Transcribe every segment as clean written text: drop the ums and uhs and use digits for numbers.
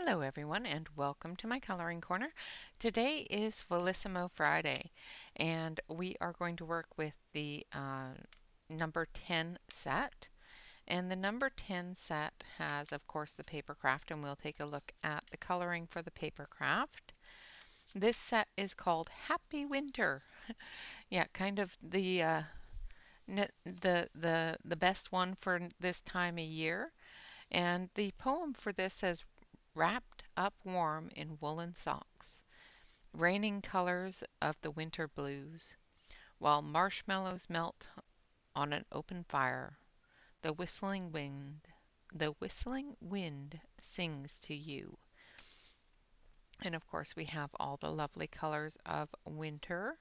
Hello everyone and welcome to my coloring corner. Today is Felissimo Friday and we are going to work with the number 10 set. And the number 10 set has of course the paper craft, and we'll take a look at the coloring for the paper craft. This set is called Happy Winter. Yeah, kind of the best one for this time of year. And the poem for this says, wrapped up warm in woolen socks, raining colors of the winter blues, while marshmallows melt on an open fire, the whistling wind, the whistling wind sings to you. And of course we have all the lovely colors of winter,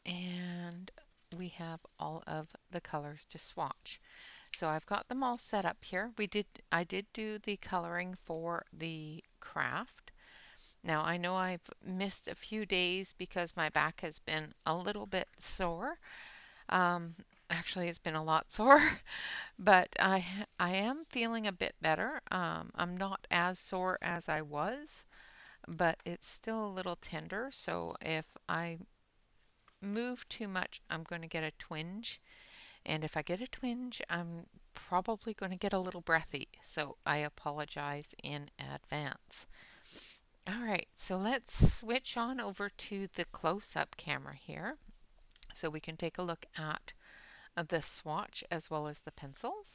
and we have all of the colors to swatch. So I've got them all set up here. I did do the coloring for the craft. Now I know I've missed a few days because my back has been a little bit sore. Um, Actually, it's been a lot sore, but I am feeling a bit better. I'm not as sore as I was, but it's still a little tender. So if I move too much, I'm going to get a twinge. And if I get a twinge, I'm probably going to get a little breathy. So I apologize in advance. All right, so let's switch on over to the close-up camera here so we can take a look at the swatch as well as the pencils.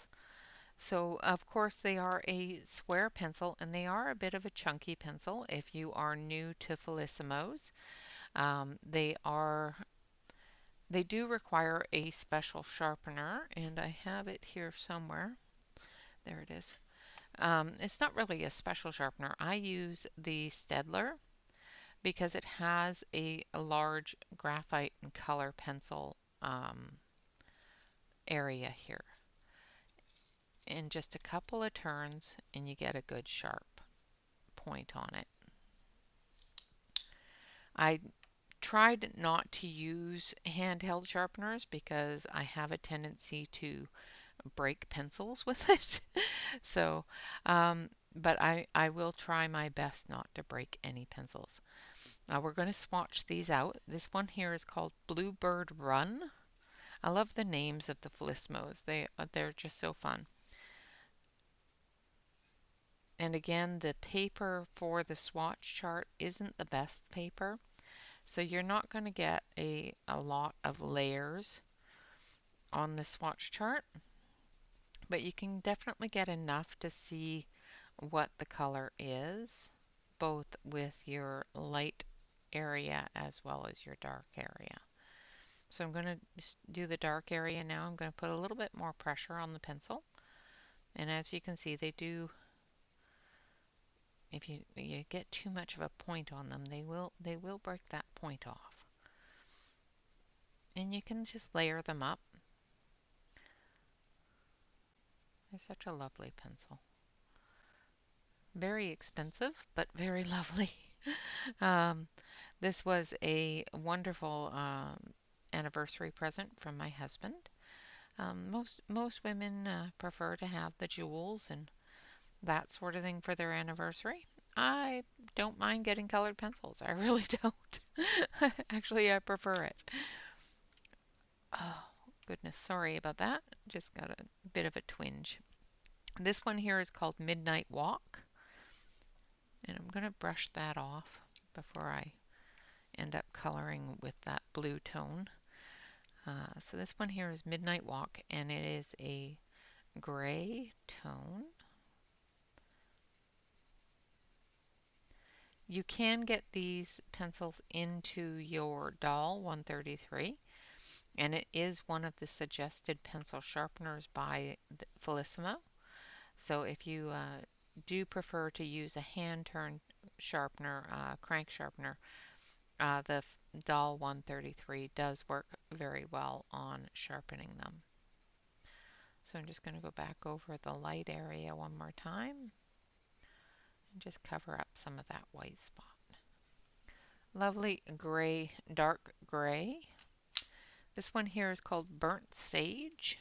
So of course they are a square pencil, and they are a bit of a chunky pencil if you are new to Felissimos. They do require a special sharpener, and I have it here somewhere. There it is. It's not really a special sharpener. I use the Staedtler because it has a large graphite and color pencil area here. And just a couple of turns and you get a good sharp point on it. I tried not to use handheld sharpeners because I have a tendency to break pencils with it. So, but I will try my best not to break any pencils. Now we're going to swatch these out. This one here is called Bluebird Run. I love the names of the Felissimos. They're just so fun. And again, the paper for the swatch chart isn't the best paper, so you're not going to get a lot of layers on the swatch chart, but you can definitely get enough to see what the color is, both with your light area as well as your dark area. So I'm going to do the dark area now. I'm going to put a little bit more pressure on the pencil. And as you can see, they do, if you get too much of a point on them, they will break that point off. And you can just layer them up. They're such a lovely pencil. Very expensive, but very lovely. um, this was a wonderful anniversary present from my husband. Most women prefer to have the jewels and that sort of thing for their anniversary. I don't mind getting colored pencils. I really don't. Actually, I prefer it. Oh, goodness, sorry about that. Just got a bit of a twinge. This one here is called Midnight Walk, and I'm going to brush that off before I end up coloring with that blue tone. So this one here is Midnight Walk, and it is a gray tone. You can get these pencils into your doll 133, and it is one of the suggested pencil sharpeners by Felissimo. So if you do prefer to use a hand turn sharpener, crank sharpener, the doll 133 does work very well on sharpening them. So I'm just going to go back over the light area one more time and just cover up some of that white spot. Lovely gray, dark gray. This one here is called Burnt Sage.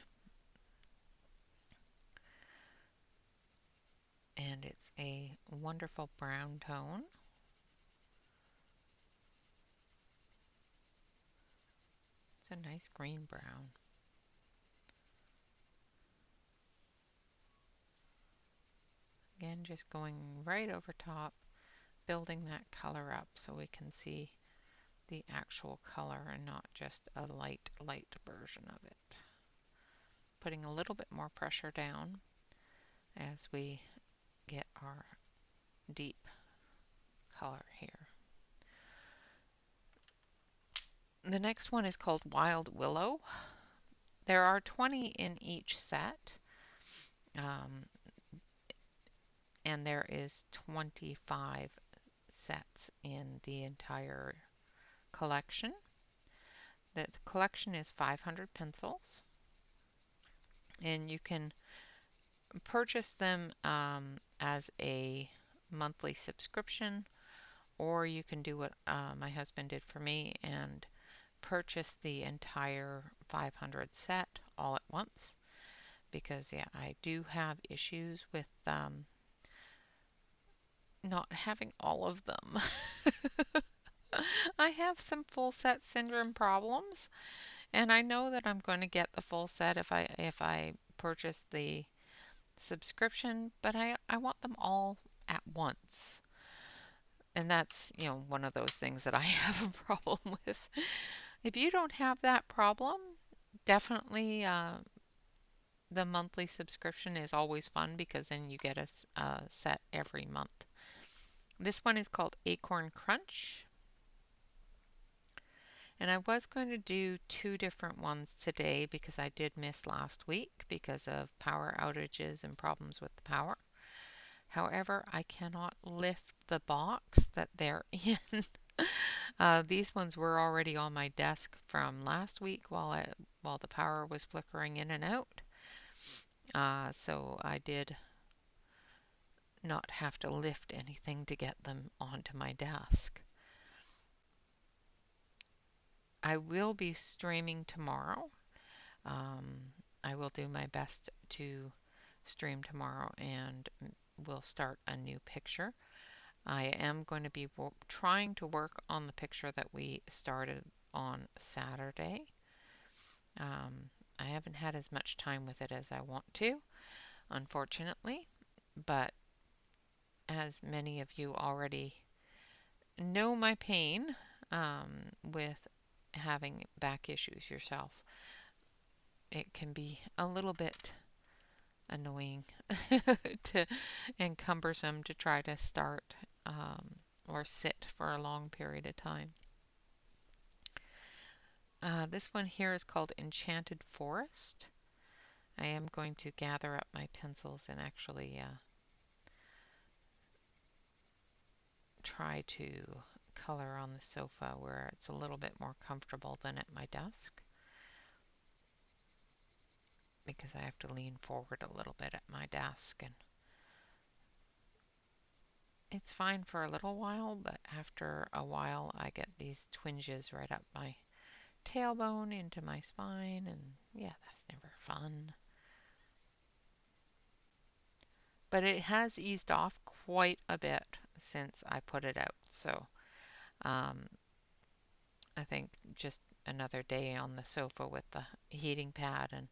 and it's a wonderful brown tone. It's a nice green brown. Again, just going right over top, building that color up so we can see the actual color and not just a light version of it. Putting a little bit more pressure down as we get our deep color here. The next one is called Wild Willow. There are 20 in each set, um, and there is 25 sets in the entire collection. The collection is 500 pencils, and you can purchase them as a monthly subscription, or you can do what my husband did for me and purchase the entire 500 set all at once, because yeah, I do have issues with not having all of them. I have some full set syndrome problems, and I know that I'm going to get the full set if I purchase the subscription, but I want them all at once. And that's, one of those things that I have a problem with. If you don't have that problem, definitely the monthly subscription is always fun because then you get a set every month. This one is called Acorn Crunch. And I was going to do two different ones today because I did miss last week because of power outages and problems with the power. However, I cannot lift the box that they're in. These ones were already on my desk from last week while the power was flickering in and out. So I did not have to lift anything to get them onto my desk. I will be streaming tomorrow. I will do my best to stream tomorrow and we'll start a new picture. I am going to be trying to work on the picture that we started on Saturday. I haven't had as much time with it as I want to, unfortunately, but as many of you already know my pain with having back issues yourself, it can be a little bit annoying to and cumbersome to try to start or sit for a long period of time. This one here is called Enchanted Forest. I am going to gather up my pencils and actually try to color on the sofa where it's a little bit more comfortable than at my desk, because I have to lean forward a little bit at my desk, and it's fine for a little while, but after a while I get these twinges right up my tailbone into my spine, and yeah, that's never fun. But it has eased off quite a bit since I put it out, so um, I think just another day on the sofa with the heating pad and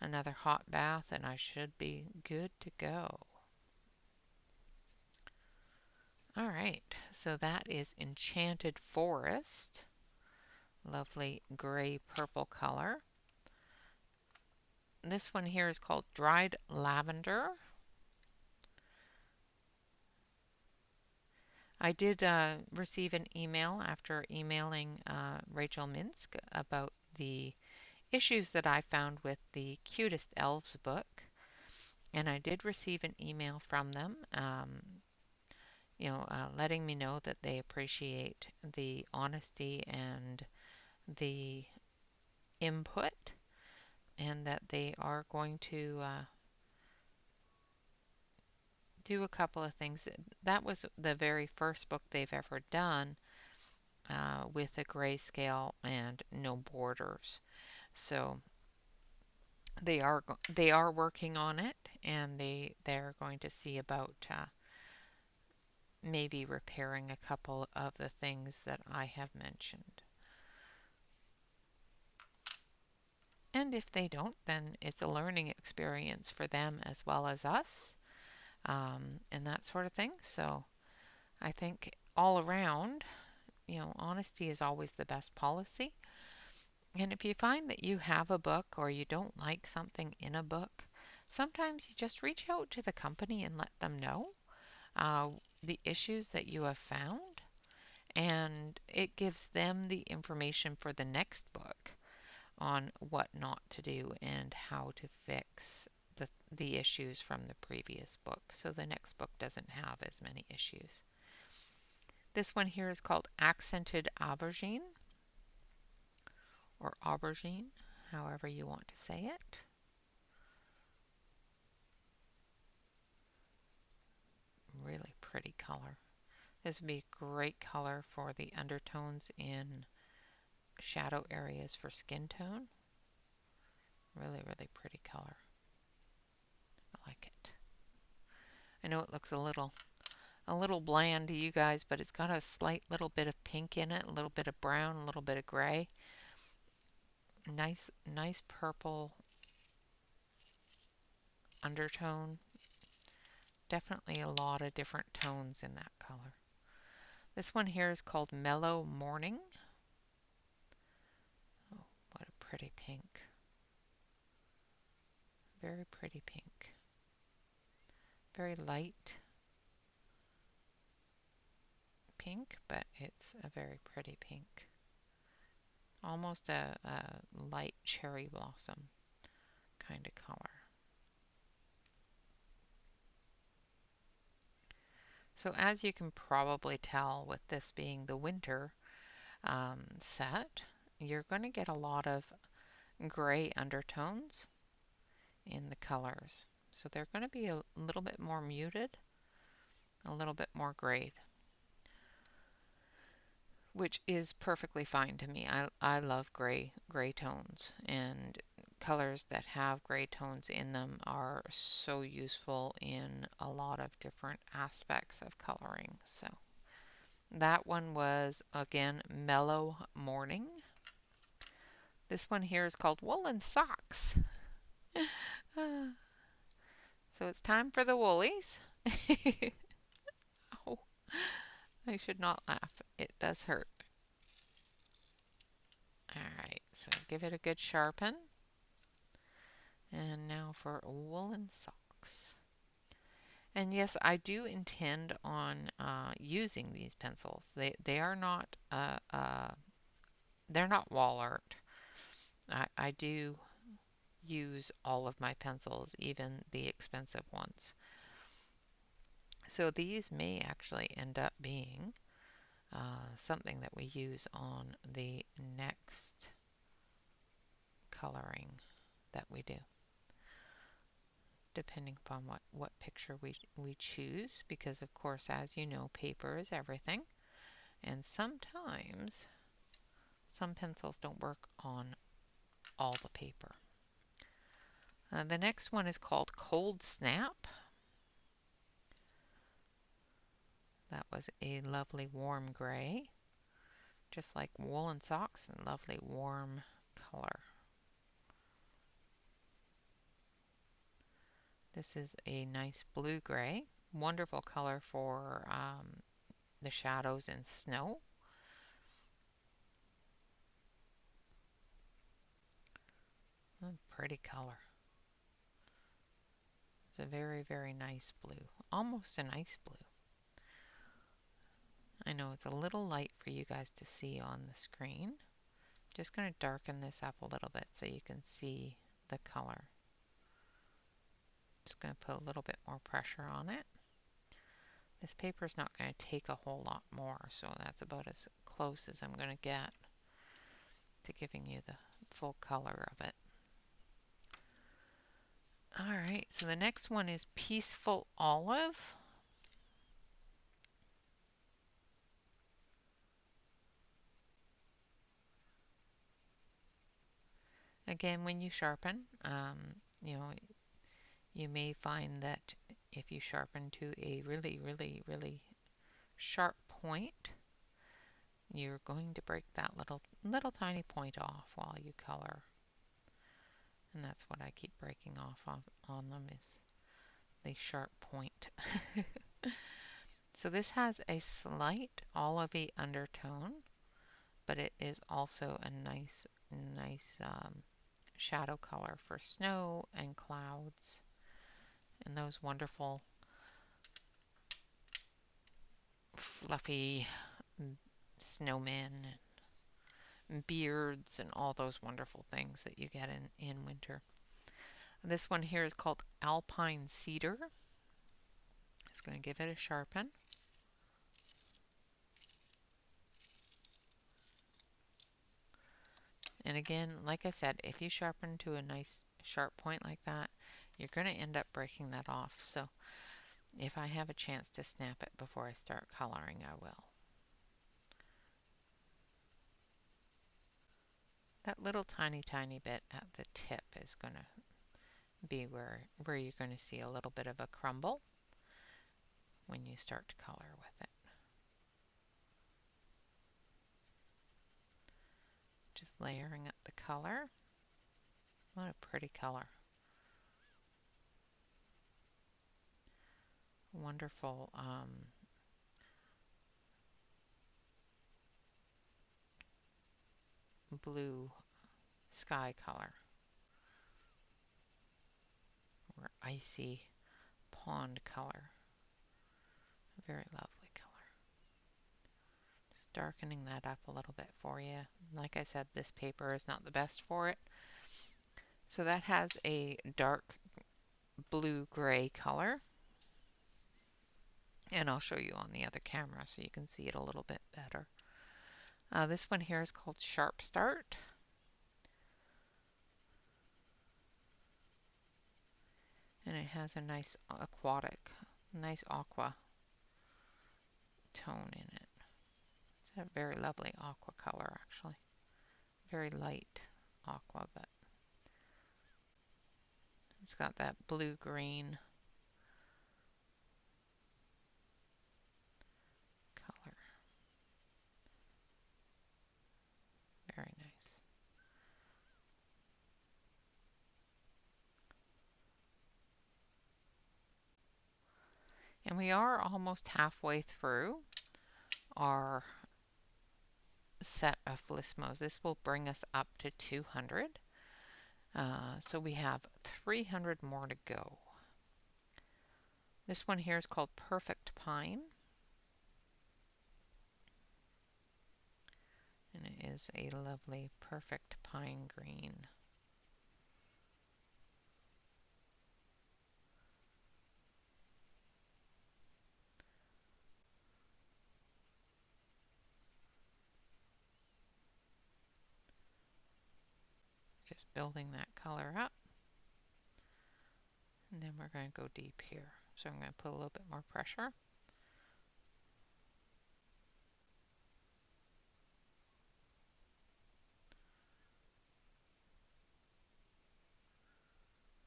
another hot bath, and I should be good to go. All right, so that is Enchanted Forest. Lovely gray purple color. This one here is called Dried Lavender. I did receive an email after emailing Rachel Minsk about the issues that I found with the Cutest Elves book. And I did receive an email from them, letting me know that they appreciate the honesty and the input, and that they are going to do a couple of things. That was the very first book they've ever done with a grayscale and no borders. So They are working on it, and they're going to see about maybe repairing a couple of the things that I have mentioned. And if they don't, then it's a learning experience for them as well as us, and that sort of thing. So I think all around, honesty is always the best policy. And if you find that you have a book or you don't like something in a book, sometimes you just reach out to the company and let them know uh, the issues that you have found, and it gives them the information for the next book on what not to do and how to fix the issues from the previous book so the next book doesn't have as many issues. This one here is called Accented Aubergine, or Aubergine, however you want to say it. Really pretty color. This would be a great color for the undertones in shadow areas for skin tone. Really, really pretty color. I like it. I know it looks a little bland to you guys, but it's got a slight little bit of pink in it, a little bit of brown, a little bit of gray. Nice purple undertone. Definitely a lot of different tones in that color. This one here is called Mellow Morning. Oh, what a pretty pink. Very pretty pink. Very light pink, but it's a very pretty pink. Almost a light cherry blossom kind of color. So as you can probably tell with this being the winter set, you're going to get a lot of gray undertones in the colors. So they're going to be a little bit more muted, a little bit more gray, which is perfectly fine to me. I love gray tones, and colors that have gray tones in them are so useful in a lot of different aspects of coloring. So that one was again Mellow Morning. This one here is called Woolen Socks. So it's time for the woolies. Oh, I should not laugh. It does hurt. Alright, so give it a good sharpen. And now for woolen socks. And yes, I do intend on using these pencils. They are not they're not wall art. I do use all of my pencils, even the expensive ones. So these may actually end up being something that we use on the next coloring that we do, depending upon what picture we choose, because of course, as you know, paper is everything, and sometimes some pencils don't work on all the paper. The next one is called Cold Snap. That was a lovely warm gray, just like woolen socks, and lovely warm color. This is a nice blue-gray, wonderful color for the shadows and snow. Pretty color. It's a very, very nice blue, almost an ice blue. I know it's a little light for you guys to see on the screen. Just going to darken this up a little bit so you can see the color. Just going to put a little bit more pressure on it. This paper is not going to take a whole lot more, so that's about as close as I'm going to get to giving you the full color of it. Alright, so the next one is Peaceful Olive. Again, when you sharpen, you know, you may find that if you sharpen to a really, really, really sharp point, you're going to break that little tiny point off while you color. And that's what I keep breaking off on them is the sharp point. So this has a slight olivey undertone, but it is also a nice shadow color for snow and clouds and those wonderful fluffy snowmen and beards and all those wonderful things that you get in winter. This one here is called Alpine Cedar. Just going to give it a sharpen. And again, like I said, if you sharpen to a nice sharp point like that, you're going to end up breaking that off. So if I have a chance to snap it before I start coloring, I will. That little tiny bit at the tip is going to be where you're going to see a little bit of a crumble when you start to color with it. Just layering up the color. What a pretty color. Wonderful blue sky color or icy pond color. Very lovely color. Just darkening that up a little bit for you. Like I said, this paper is not the best for it. So that has a dark blue-gray color. And I'll show you on the other camera so you can see it a little bit better. This one here is called Sharp Start. And it has a nice aquatic, nice aqua tone in it. It's a very lovely aqua color actually. Very light aqua, but it's got that blue-green color. Very nice. And we are almost halfway through our set of Felissimos. This will bring us up to 200. So we have 300 more to go. This one here is called Perfect Pine. And it is a lovely perfect pine green. Just building that color up. And then we're going to go deep here. So I'm going to put a little bit more pressure.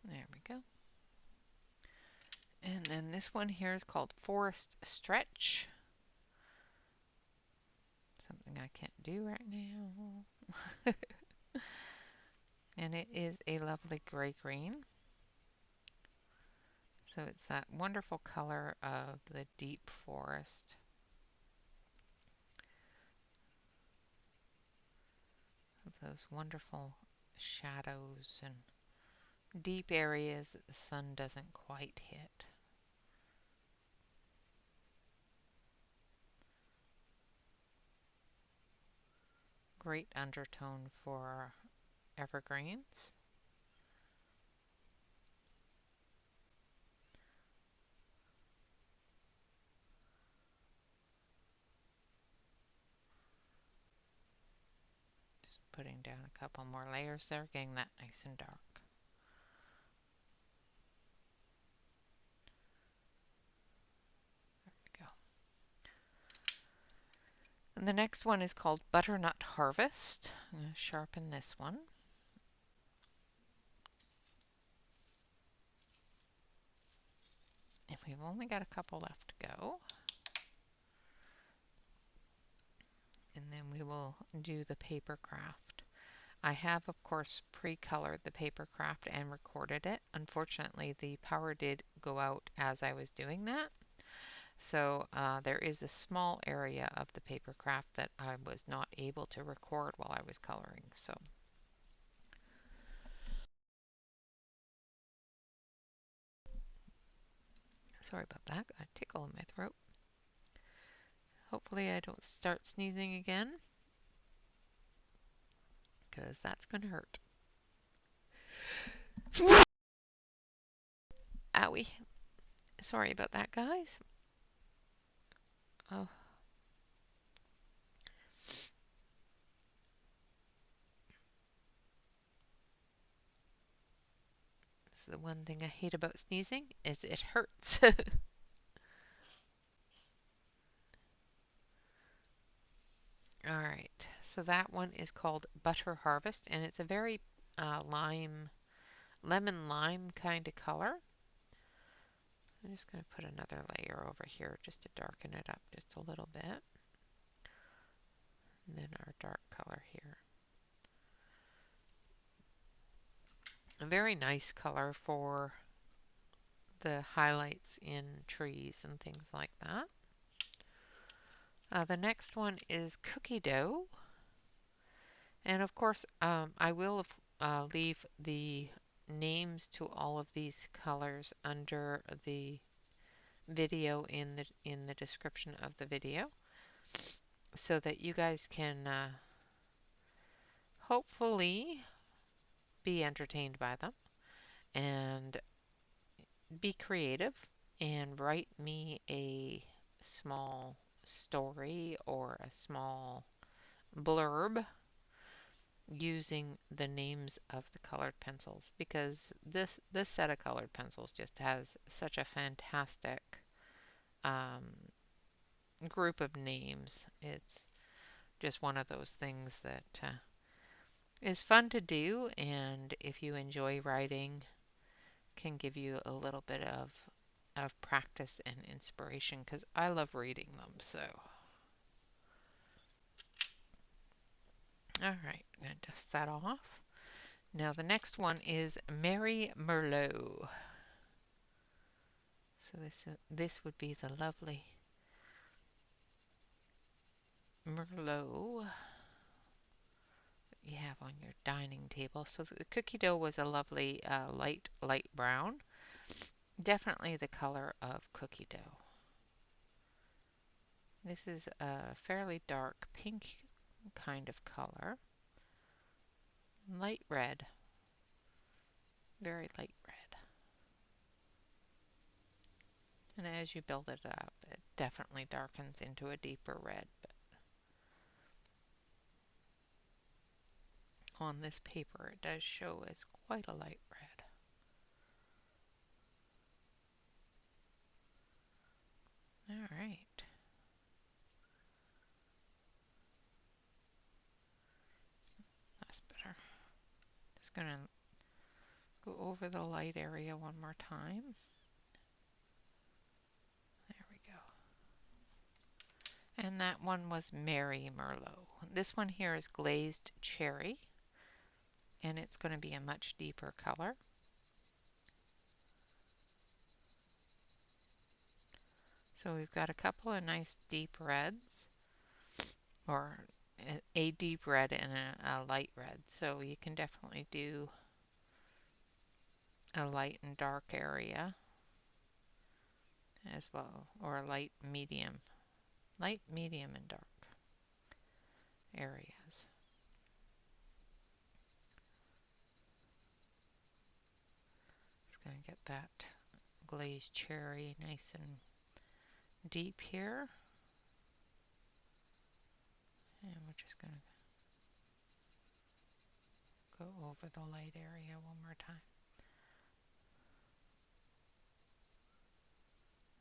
There we go. And then this one here is called Forest Stretch. Something I can't do right now. And it is a lovely gray-green. So it's that wonderful color of the deep forest. Of those wonderful shadows and deep areas that the sun doesn't quite hit. Great undertone for evergreens. Just putting down a couple more layers there, getting that nice and dark. There we go. And the next one is called Butternut Harvest. I'm going to sharpen this one. we've only got a couple left to go. And then we will do the paper craft. I have, of course, pre-colored the paper craft and recorded it. Unfortunately, the power did go out as I was doing that. So there is a small area of the paper craft that I was not able to record while I was coloring. So sorry about that. Got a tickle in my throat. Hopefully I don't start sneezing again, because that's going to hurt. Owie. Sorry about that, guys. Oh, this is the one thing I hate about sneezing, is it hurts. All right, so that one is called Butter Harvest, and it's a very lemon lime kind of color. I'm just going to put another layer over here just to darken it up just a little bit. And then our dark color here. A very nice color for the highlights in trees and things like that. The next one is cookie dough. And of course, I will leave the names to all of these colors under the video in the description of the video, so that you guys can hopefully be entertained by them and be creative and write me a small story or a small blurb using the names of the colored pencils, because this set of colored pencils just has such a fantastic um, group of names. It's just one of those things that is fun to do, and if you enjoy writing, can give you a little bit of practice and inspiration, because I love reading them. So all right, I'm going to dust that off. Now the next one is Merry Merlot. So this would be the lovely Merlot that you have on your dining table. So the cookie dough was a lovely light brown. Definitely the color of cookie dough. This is a fairly dark pink kind of color. Light red. Very light red. And as you build it up, it definitely darkens into a deeper red. But on this paper, it does show as quite a light red. All right. That's better. Just going to go over the light area one more time. There we go. And that one was Merry Merlot. This one here is glazed cherry, and it's going to be a much deeper color. So we've got a couple of nice deep reds, or a deep red and a light red. So you can definitely do a light and dark area as well, or a light, medium, and dark areas. Just going to get that glazed cherry nice and deep here. And we're just going to go over the light area one more time.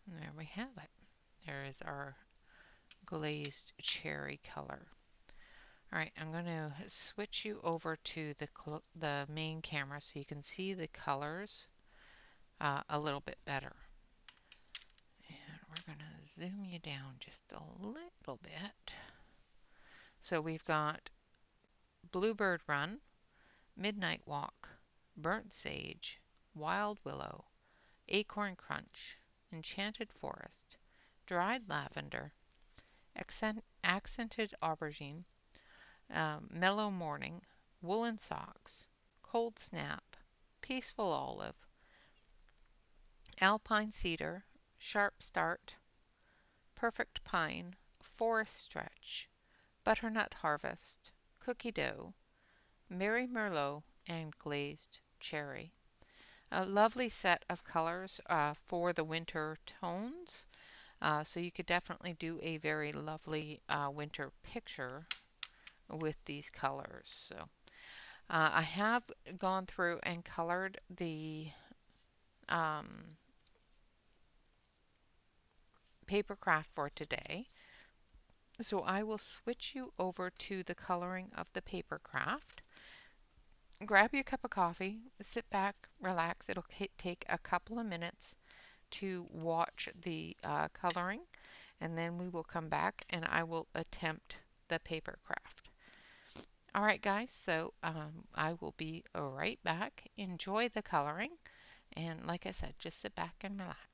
And there we have it. There is our glazed cherry color. All right, I'm going to switch you over to the main camera so you can see the colors a little bit better. zoom you down just a little bit. So we've got Bluebird Run, Midnight Walk, Burnt Sage, Wild Willow, Acorn Crunch, Enchanted Forest, Dried Lavender, Accented Aubergine, Mellow Morning, Woolen Socks, Cold Snap, Peaceful Olive, Alpine Cedar, Sharp Start, Perfect Pine, Forest Stretch, Butternut Harvest, Cookie Dough, Merry Merlot, and Glazed Cherry. A lovely set of colors for the winter tones. So you could definitely do a very lovely winter picture with these colors. So I have gone through and colored the um, paper craft for today. So I will switch you over to the coloring of the paper craft. Grab your cup of coffee, sit back, relax. It'll take a couple of minutes to watch the coloring, and then we will come back and I will attempt the paper craft. All right, guys, so I will be right back. Enjoy the coloring, and like I said, just sit back and relax.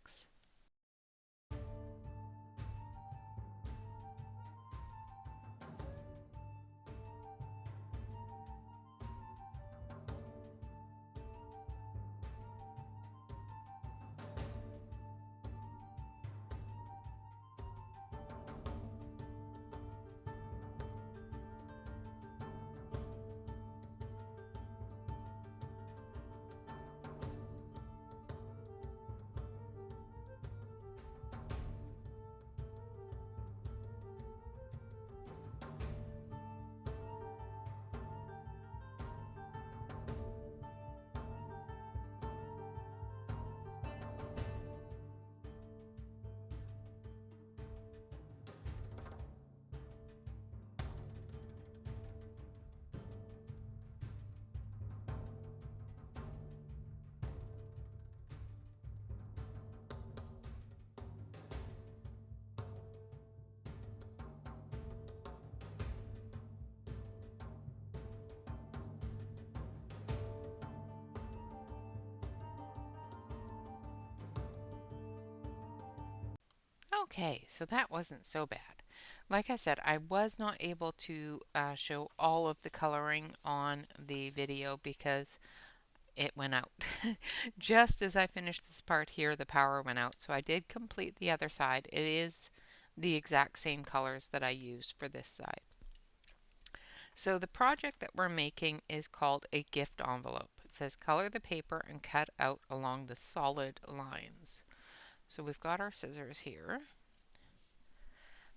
Okay, so that wasn't so bad. Like I said, I was not able to show all of the coloring on the video because it went out. Just as I finished this part here, the power went out. So I did complete the other side. It is the exact same colors that I used for this side. So the project that we're making is called a gift envelope. It says color the paper and cut out along the solid lines. So we've got our scissors here.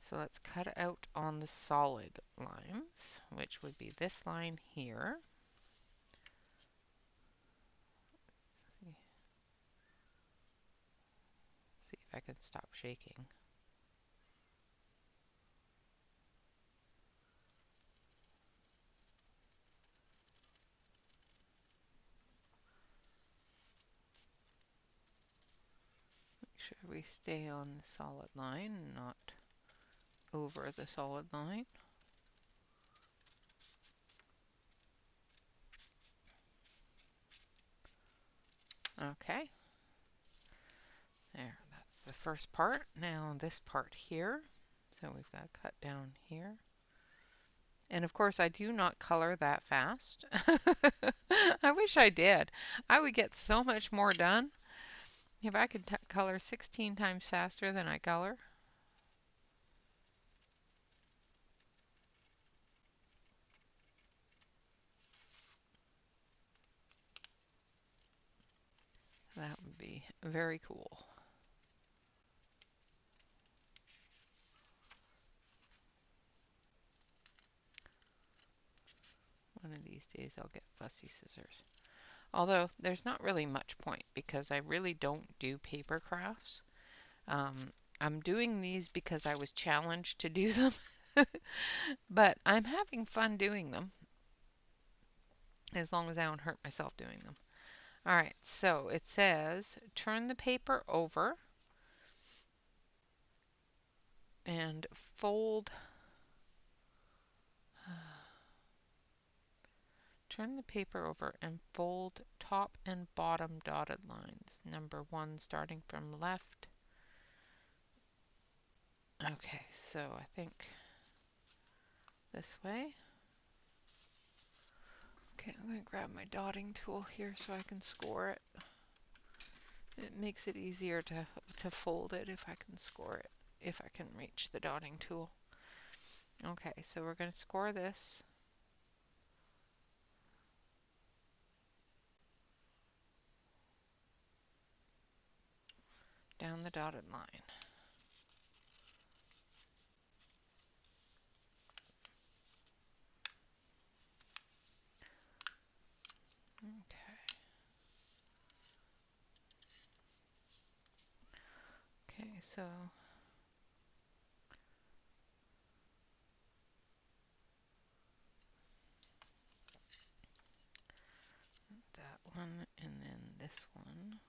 So let's cut out on the solid lines, which would be this line here. See if I can stop shaking. Make sure we stay on the solid line, not over the solid line. Okay. There, that's the first part. Now this part here. So we've got to cut down here. And of course, I do not color that fast. I wish I did. I would get so much more done if I could color 16 times faster than I color. That would be very cool. One of these days I'll get fussy scissors. Although there's not really much point because I really don't do paper crafts. I'm doing these because I was challenged to do them. But I'm having fun doing them as long as I don't hurt myself doing them. Alright, so it says turn the paper over and fold. Turn the paper over and fold top and bottom dotted lines. Number 1 starting from left. Okay, so I think this way. Okay, I'm going to grab my dotting tool here so I can score it. It makes it easier to fold it if I can score it, if I can reach the dotting tool. Okay, so we're going to score this. Down the dotted line. Okay. Okay, so that one and then this one.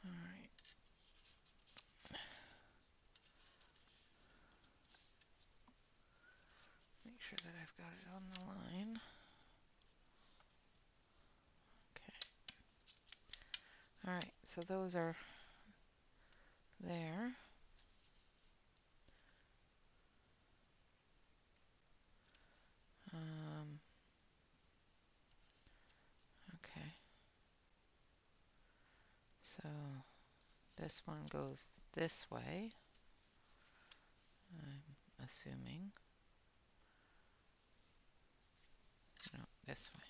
All right. Make sure that I've got it on the line. Okay. All right, so those are there. Okay. So this one goes this way, I'm assuming. No, this way.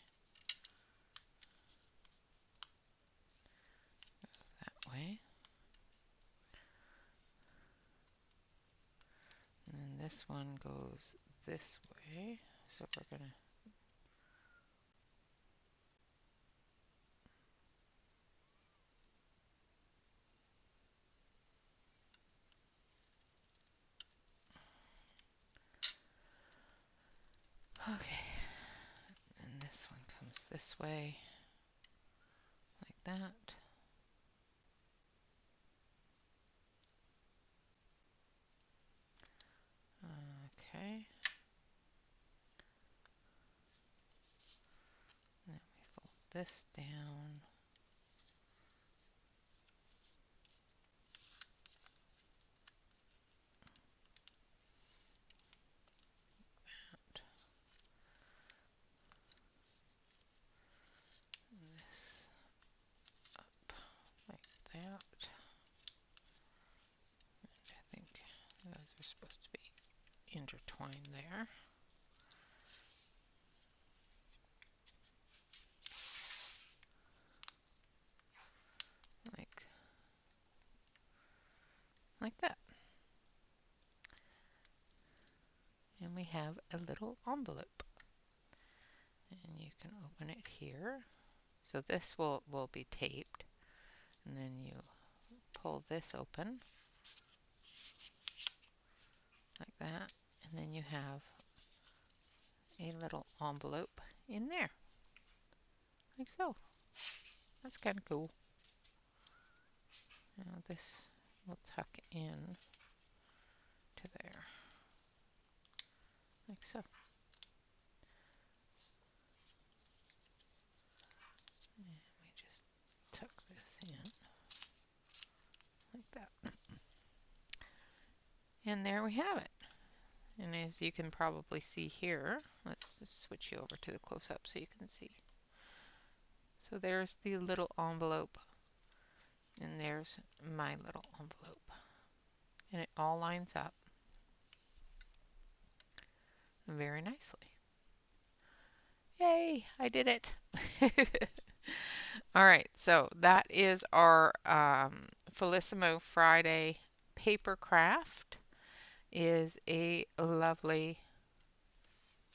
Goes that way. And then this one goes this way. So we're going to okay, and this one comes this way, like that. Okay. Then we fold this down. That. This up like that. And I think those are supposed to be intertwined there. Like that. And we have a little envelope. And you can open it here. So this will be taped. And then you pull this open like that. And then you have a little envelope in there. Like so. That's kind of cool. Now this will tuck in to there. Like so. And we just tuck this in like that. And there we have it. And as you can probably see here, let's just switch you over to the close-up so you can see. So there's the little envelope, and there's my little envelope. And it all lines up very nicely. Yay, I did it. All right, so that is our Felissimo Friday paper craft. Is a lovely,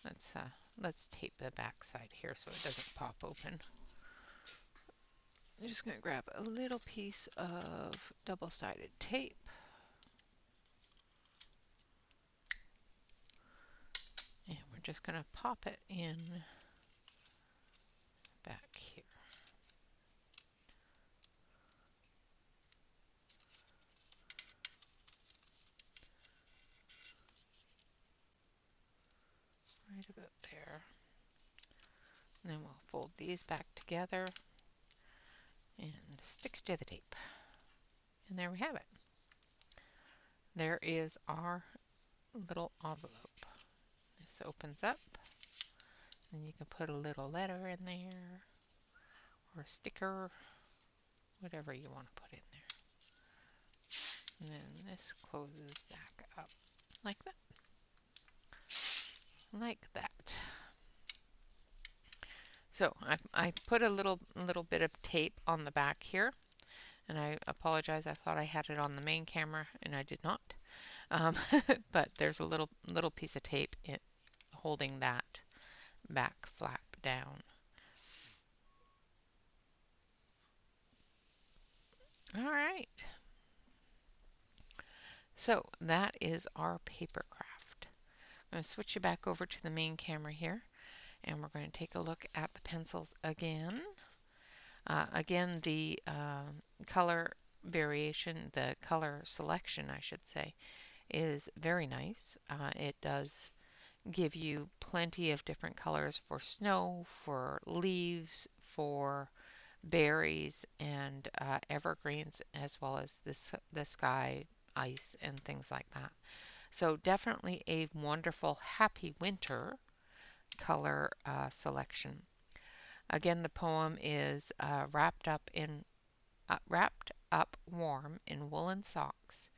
let's tape the back side here so it doesn't pop open. I'm just going to grab a little piece of double-sided tape. And we're just going to pop it in back here. Right about there. And then we'll fold these back together and stick it to the tape. And there we have it. There is our little envelope. This opens up, and you can put a little letter in there, or a sticker, whatever you want to put in there. And then this closes back up like that. Like that. So I put a little bit of tape on the back here, and I apologize. I thought I had it on the main camera, and I did not. But there's a little piece of tape holding that back flap down. All right. So that is our paper craft. I'm going to switch you back over to the main camera here, and we're going to take a look at the pencils again. Again, the color variation, the color selection, I should say, is very nice. It does give you plenty of different colors for snow, for leaves, for berries, and evergreens, as well as the sky, ice, and things like that. So definitely a wonderful happy winter color selection. Again, the poem is wrapped up warm in woolen socks,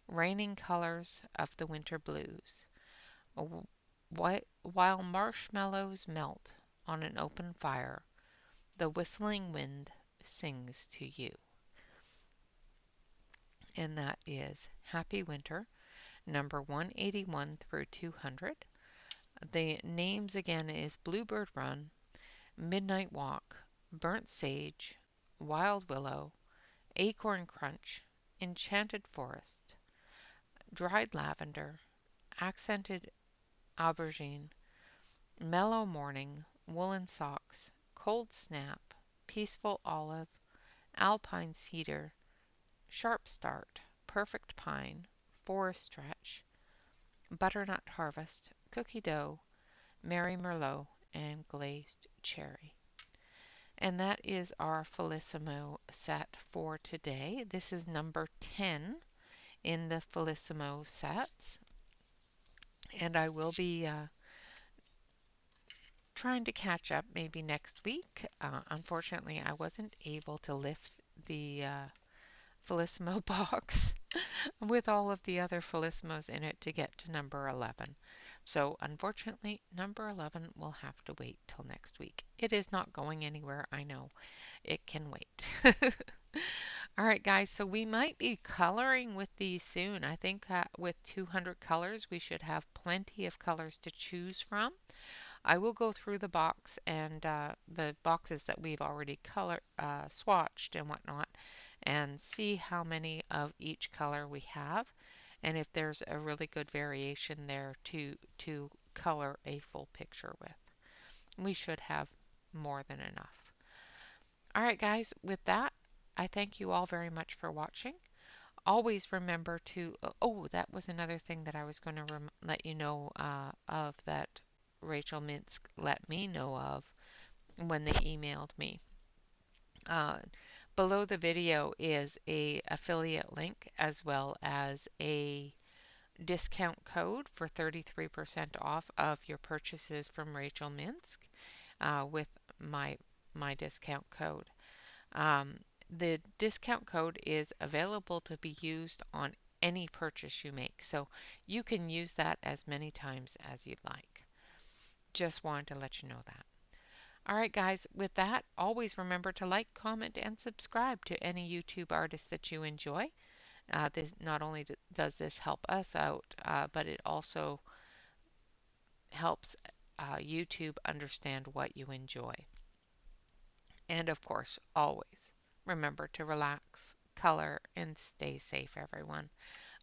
raining colors of the winter blues. While marshmallows melt on an open fire, the whistling wind sings to you. And that is Happy Winter, number 181 through 200. The names again is Bluebird Run, Midnight Walk, Burnt Sage, Wild Willow, Acorn Crunch, Enchanted Forest, Dried Lavender, Accented Aubergine, Mellow Morning, Woolen Socks, Cold Snap, Peaceful Olive, Alpine Cedar, Sharp Start, Perfect Pine, Forest Stretch, Butternut Harvest, Cookie Dough, Merry Merlot, and Glazed Cherry. And that is our Felissimo set for today. This is number 10 in the Felissimo sets. And I will be trying to catch up maybe next week. Unfortunately, I wasn't able to lift the Felissimo box with all of the other Felissimos in it to get to number 11. So unfortunately, number 11 will have to wait till next week. It is not going anywhere, I know. It can wait. All right, guys, so we might be coloring with these soon. I think with 200 colors, we should have plenty of colors to choose from. I will go through the box and the boxes that we've already swatched and whatnot, and see how many of each color we have, and if there's a really good variation there to color a full picture with. We should have more than enough. All right, guys, with that, I thank you all very much for watching. Always remember to, oh, that was another thing that I was going to let you know of, that Rachel Minsk let me know of when they emailed me. Uh, Below the video is a affiliate link as well as a discount code for 33% off of your purchases from Rachel Minsk with my discount code. The discount code is available to be used on any purchase you make, so you can use that as many times as you'd like. Just wanted to let you know that. All right, guys, with that, always remember to like, comment, and subscribe to any YouTube artist that you enjoy. This not only does this help us out, but it also helps YouTube understand what you enjoy. And of course, always remember to relax, color, and stay safe, everyone.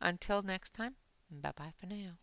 Until next time, bye-bye for now.